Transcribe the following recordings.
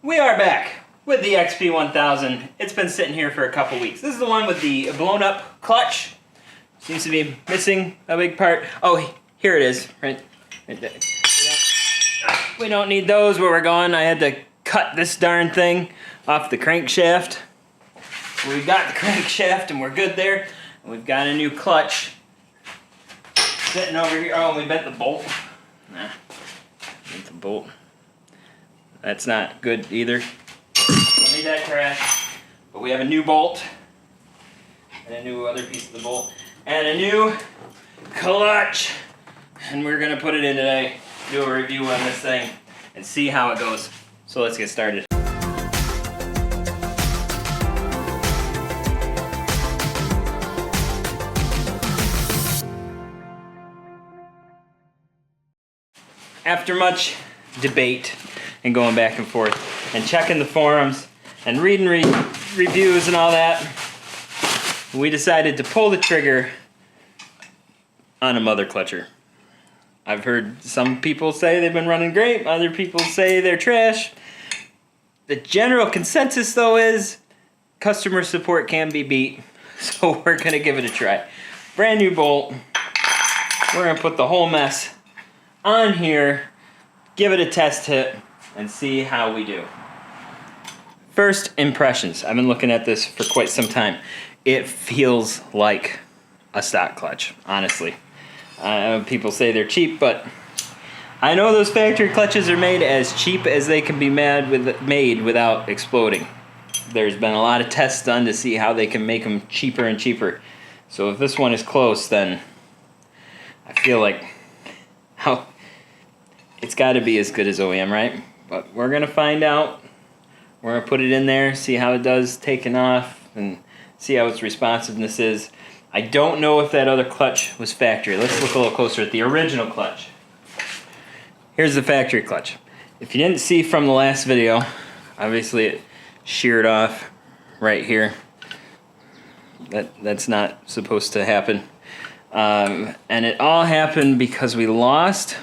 We are back with the XP 1000. It's been sitting here for a couple weeks. This is the one with the blown up clutch. Seems to be missing a big part. Oh, here it is, right there. We don't need those where we're going. I had to cut this darn thing off the crankshaft. We've got the crankshaft and we're good there. And we've got a new clutch sitting over here. Oh, we bent the bolt. Nah, bent the bolt. That's not good either. Don't need that crash. But we have a new bolt. And a new other piece of the bolt. And a new clutch. And we're gonna put it in today. Do a review on this thing. And see how it goes. So let's get started. After much debate and going back and forth and checking the forums and reading reviews and all that, we decided to pull the trigger on a mother clutcher. I've heard some people say they've been running great, other people say they're trash. The general consensus though is customer support can be beat, so we're gonna give it a try. Brand new bolt. We're gonna put the whole mess on here, give it a test hit, and see how we do. First impressions. I've been looking at this for quite some time. It feels like a stock clutch, honestly. People say they're cheap, but I know those factory clutches are made as cheap as they can be made without exploding. There's been a lot of tests done to see how they can make them cheaper and cheaper. So if this one is close, then I feel like it's got to be as good as OEM, right? But we're going to find out. We're going to put it in there, see how it does taking off, and see how its responsiveness is. I don't know if that other clutch was factory. Let's look a little closer at the original clutch. Here's the factory clutch. If you didn't see from the last video, obviously it sheared off right here. That's not supposed to happen. And it all happened because we lost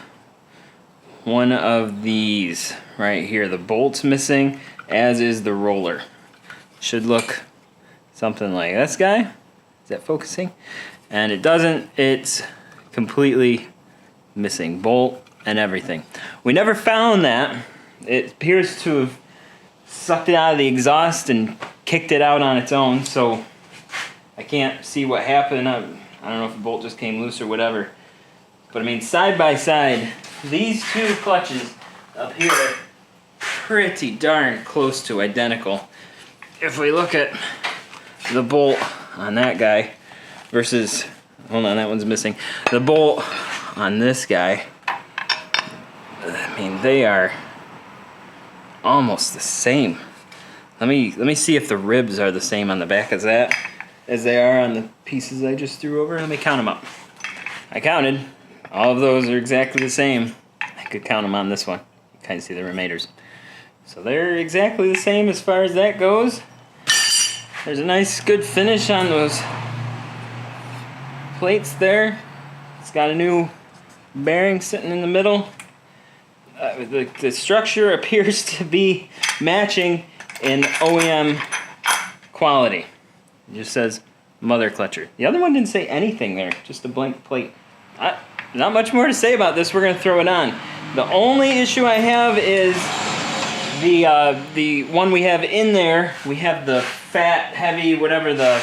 one of these right here. The bolt's missing, as is the roller. Should look something like this guy. Is that focusing? And it doesn't. It's completely missing. Bolt and everything. We never found that. It appears to have sucked it out of the exhaust and kicked it out on its own, so I can't see what happened. I don't know if the bolt just came loose or whatever. But I mean, side by side, these two clutches up here are pretty darn close to identical. If we look at the bolt on that guy versus, hold on, that one's missing. The bolt on this guy, I mean, they are almost the same. Let me see if the ribs are the same on the back as that as they are on the pieces I just threw over. Let me count them up. I counted. All of those are exactly the same. I could count them on this one. You kind of see the remainders. So they're exactly the same as far as that goes. There's a nice good finish on those plates there. It's got a new bearing sitting in the middle. The structure appears to be matching in OEM quality. It just says mother clutcher. The other one didn't say anything there, just a blank plate. Not much more to say about this. We're going to throw it on. The only issue I have is the one we have in there. We have the fat, heavy, whatever the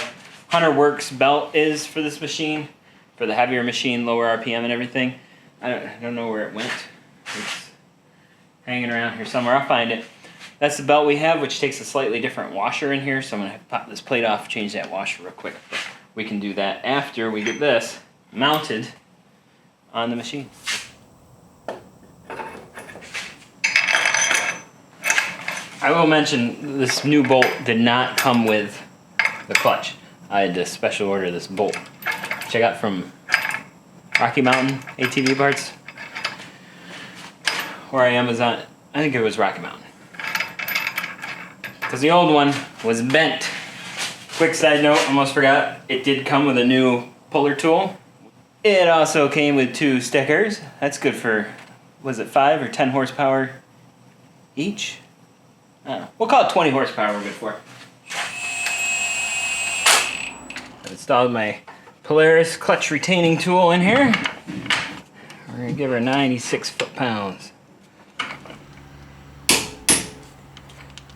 Hunter Works belt is for this machine, for the heavier machine, lower RPM and everything. I don't know where it went. It's hanging around here somewhere. I'll find it. That's the belt we have, which takes a slightly different washer in here. So I'm going to pop this plate off, change that washer real quick. But we can do that after we get this mounted on the machine. I will mention this new bolt did not come with the clutch. I had to special order this bolt, which I got from Rocky Mountain ATV parts, or Amazon. I think it was Rocky Mountain, because the old one was bent. Quick side note, almost forgot, it did come with a new puller tool. It also came with 2 stickers. That's good for, was it 5 or 10 horsepower each? We'll call it 20 horsepower we're good for. I installed my Polaris clutch retaining tool in here. We're gonna give her 96 foot-pounds.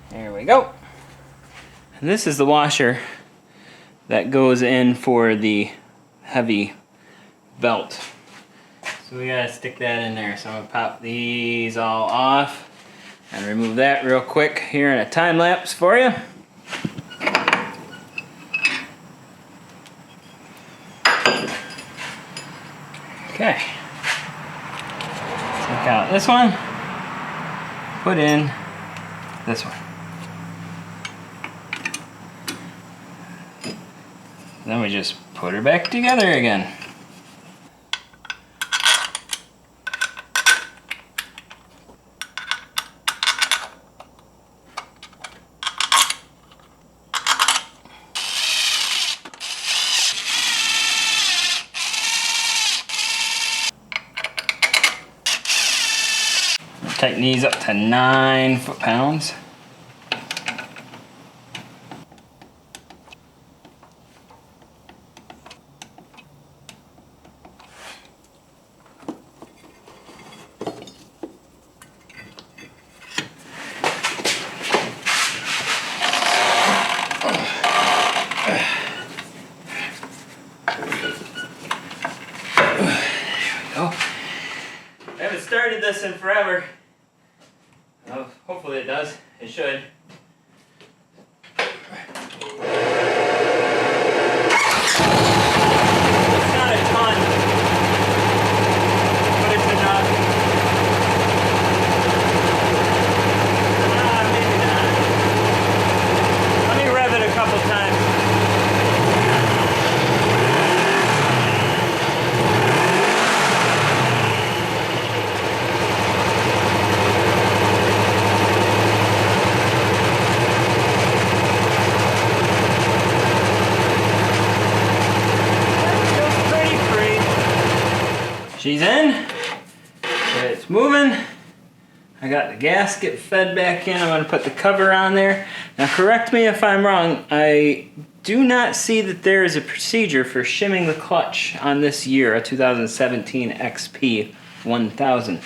There we go. And this is the washer that goes in for the heavy belt. So we gotta stick that in there. So I'm gonna pop these all off and remove that real quick here in a time lapse for you. Okay. Take out this one. Put in this one. Then we just put her back together again. Tighten these up to 9 foot-pounds. I haven't started this in forever. Oh, hopefully it does. It should. It's not a ton, but it's enough. Maybe not. Let me rev it a couple times. She's in, it's moving. I got the gasket fed back in. I'm gonna put the cover on there. Now correct me if I'm wrong, I do not see that there is a procedure for shimming the clutch on this year, a 2017 XP 1000.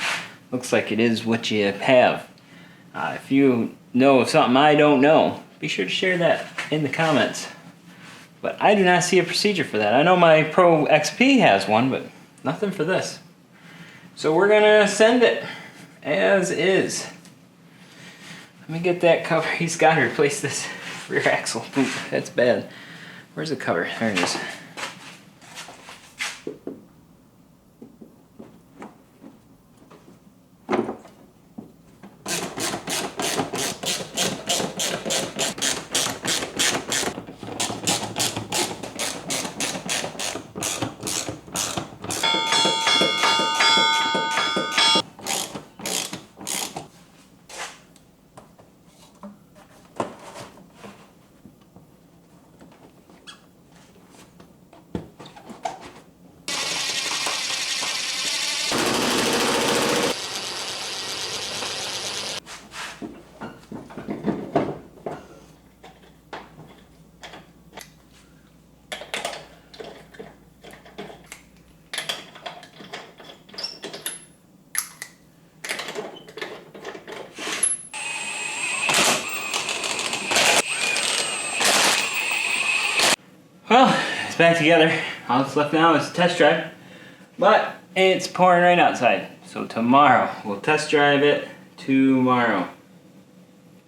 Looks like it is what you have. If you know of something I don't know, be sure to share that in the comments. But I do not see a procedure for that. I know my Pro XP has one, but nothing for this. So we're gonna send it as is. Let me get that cover. He's got to replace this rear axle. Ooh, that's bad. Where's the cover? There it is. Well, it's back together. All that's left now is a test drive. But it's pouring rain outside. So tomorrow, we'll test drive it tomorrow.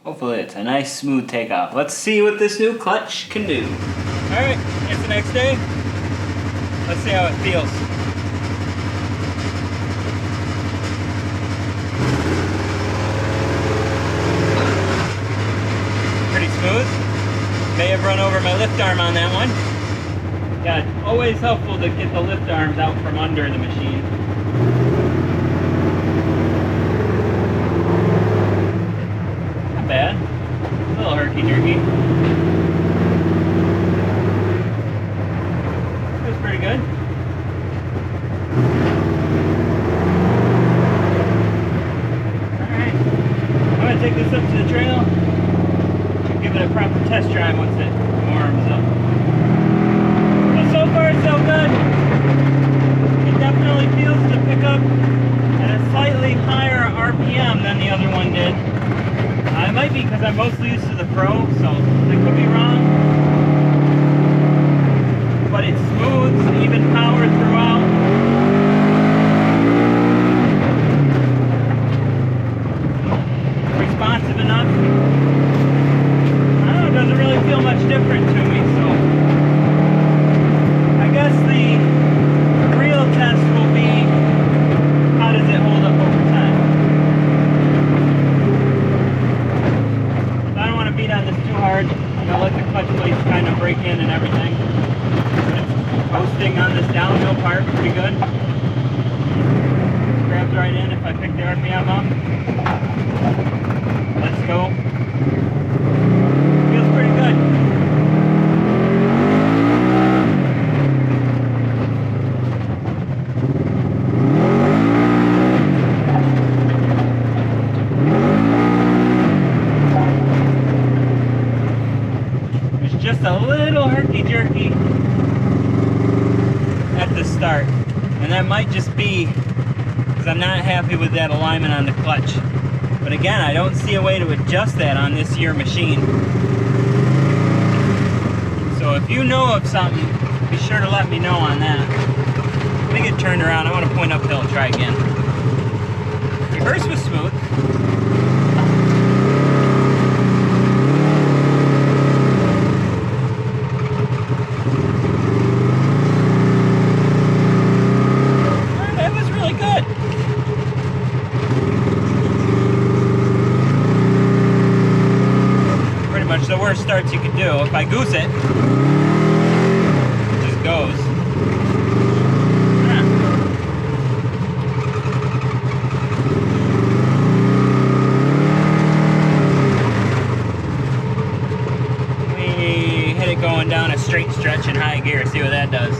Hopefully it's a nice smooth takeoff. Let's see what this new clutch can do. Alright, it's the next day. Let's see how it feels. Pretty smooth. May have run over my lift arm on that one. Yeah, it's always helpful to get the lift arms out from under the machine. Not bad. A little herky-jerky. Feels pretty good. Alright. I'm gonna take this up to the trail. we'll give it a proper test drive once it warms up. But so far so good. It definitely feels to pick up at a slightly higher RPM than the other one did. It might be because I'm mostly used to the Pro, so I could be wrong. But it's smooth, even power throughout. Responsive enough. I don't know, it doesn't really feel much different to me, so I guess the real test will be how does it hold up over time. So I don't want to beat on this too hard. I'm going to let the clutch plates kind of break in and everything. It's coasting on this downhill part pretty good. Grabs right in if I pick the RPM up. Let's go. Feels pretty good. There's just a little herky-jerky at the start. And that might just be because I'm not happy with that alignment on the clutch. But again, I don't see a way to adjust that on this year machine. So if you know of something, be sure to let me know on that. Let me get turned around. I want to point uphill and try again. Reverse was smooth. That was really good. Much the worst starts you can do. If I goose it, it just goes. We hit it going down a straight stretch in high gear. See what that does.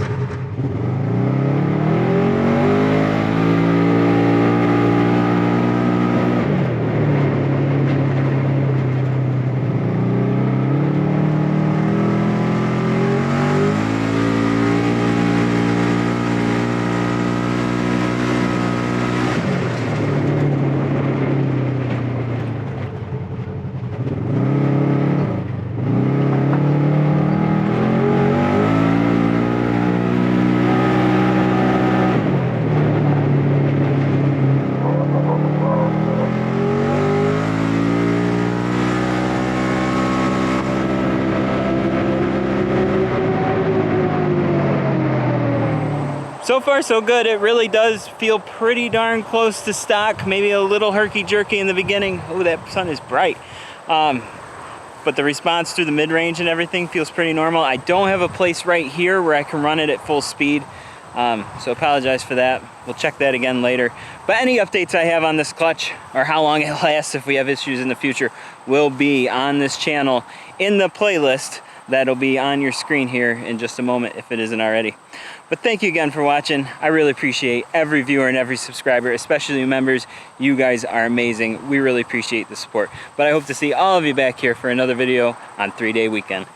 So far so good. It really does feel pretty darn close to stock. Maybe a little herky-jerky in the beginning. Oh, that sun is bright. But the response through the mid-range and everything feels pretty normal. I don't have a place right here where I can run it at full speed. So apologize for that. We'll check that again later. But any updates I have on this clutch or how long it lasts if we have issues in the future will be on this channel in the playlist that'll be on your screen here in just a moment if it isn't already. But thank you again for watching. I really appreciate every viewer and every subscriber, especially members. You guys are amazing. We really appreciate the support. But I hope to see all of you back here for another video on 3-Day Weekend.